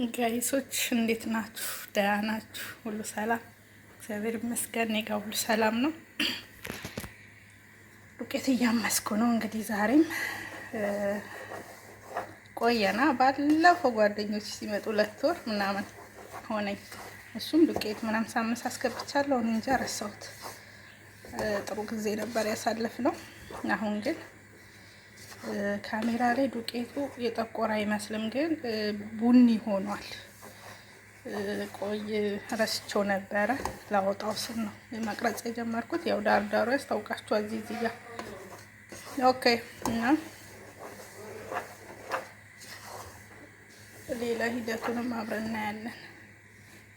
ጋይሶች እንዴት ናችሁ? ደህና ናችሁ? ሁሉ ሰላም? እግዚአብሔር ይመስገን እኔ ጋር ሁሉ ሰላም ነው። ዱቄት እያመስኩ ነው። እንግዲህ ዛሬም ቆየና ባለፈው ጓደኞች ሲመጡ 2 ወር ምናምን ሆነኝ። እሱም ዱቄት ምናምን ሳምንት አስገብቻለሁ። እንጃ ረሳሁት። ጥሩ ጊዜ ነበር ያሳለፍነው። አሁን ግን ካሜራ ላይ ዱቄቱ የጠቆረ አይመስልም፣ ግን ቡኒ ሆኗል። ቆይ ረስቸው ነበረ ላወጣው ስል ነው መቅረጽ የጀመርኩት። ያው ዳርዳሩ ያስታውቃችኋል እዚህ ጋር ኦኬ። እና ሌላ ሂደቱንም አብረን እናያለን።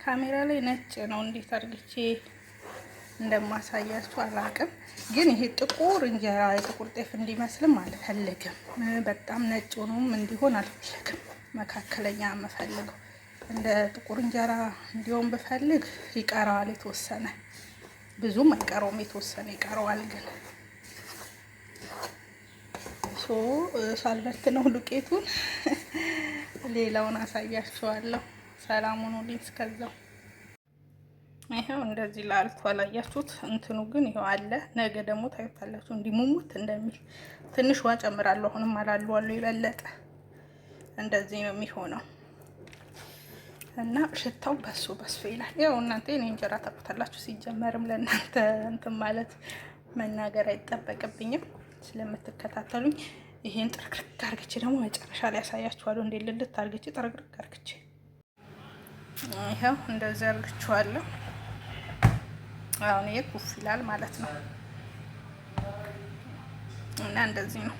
ካሜራ ላይ ነጭ ነው፣ እንዴት አድርግቼ እንደማሳያችሁ አላውቅም። ግን ይሄ ጥቁር እንጀራ የጥቁር ጤፍ እንዲመስልም አልፈልግም። በጣም ነጭ ሆኖም እንዲሆን አልፈልግም። መካከለኛ የምፈልገው እንደ ጥቁር እንጀራ እንዲሆን ብፈልግ ይቀረዋል የተወሰነ፣ ብዙም አይቀረውም፣ የተወሰነ ይቀረዋል። ግን ሳልበት ነው ዱቄቱን ሌላውን አሳያችኋለሁ። ሰላሙን ሁሉ እስከዛው ይሄው እንደዚህ ላልቶ አላያችሁት? እንትኑ ግን ይሄው አለ። ነገ ደግሞ ታዩታላችሁ እንዲሙሙት እንደሚል። ትንሽ ውሃ ጨምራለሁ። አሁንም አላልዋለሁ የበለጠ እንደዚህ ነው የሚሆነው። እና ሽታው በሱ ይላል። ያው እናንተ እኔ እንጀራ ታውቁታላችሁ። ሲጀመርም ለእናንተ እንትን ማለት መናገር አይጠበቅብኝም ስለምትከታተሉኝ። ይሄን ጥርቅርቅ አርግቼ ደግሞ መጨረሻ ላይ ያሳያችኋለሁ። እንዴት ልልት አርግቼ ጥርቅርቅ አርግቼ ይሄው እንደዚህ አርግቼዋለሁ። አሁን ይሄ ኩፍ ይላል ማለት ነው። እና እንደዚህ ነው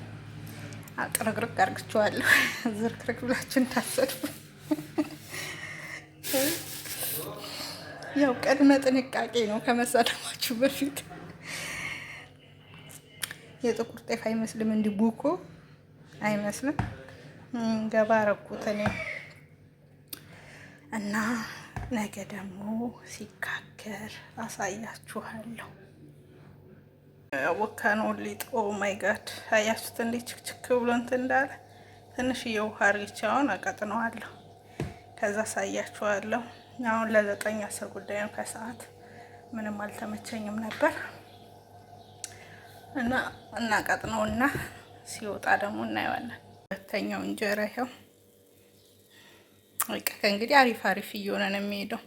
አጥርግርግ አርግቼዋለሁ። ዝርክርክ ብላችሁን ታሰዱ። ያው ቅድመ ጥንቃቄ ነው ከመሳደማችሁ በፊት። የጥቁር ጤፍ አይመስልም፣ እንዲህ ቡኮ አይመስልም። ገባ አረኩት እኔ እና ነገ ደግሞ ሲጋገር አሳያችኋለሁ። ወካነው ሊጥ ኦ ማይ ጋድ አያችሁት እንዴት ችክችክ ብሎ እንትን እንዳለ። ትንሽዬ ውሃ አርግቼ አሁን አቀጥነዋለሁ። ከዛ አሳያችኋለሁ። አሁን ለ9-10 ጉዳይ ነው ከሰዓት። ምንም አልተመቸኝም ነበር እና እናቀጥነውና ሲወጣ ደግሞ እናየዋለን። ሁለተኛው እንጀራ ይኸው በቃ ከእንግዲህ አሪፍ እየሆነ ነው የሚሄደው።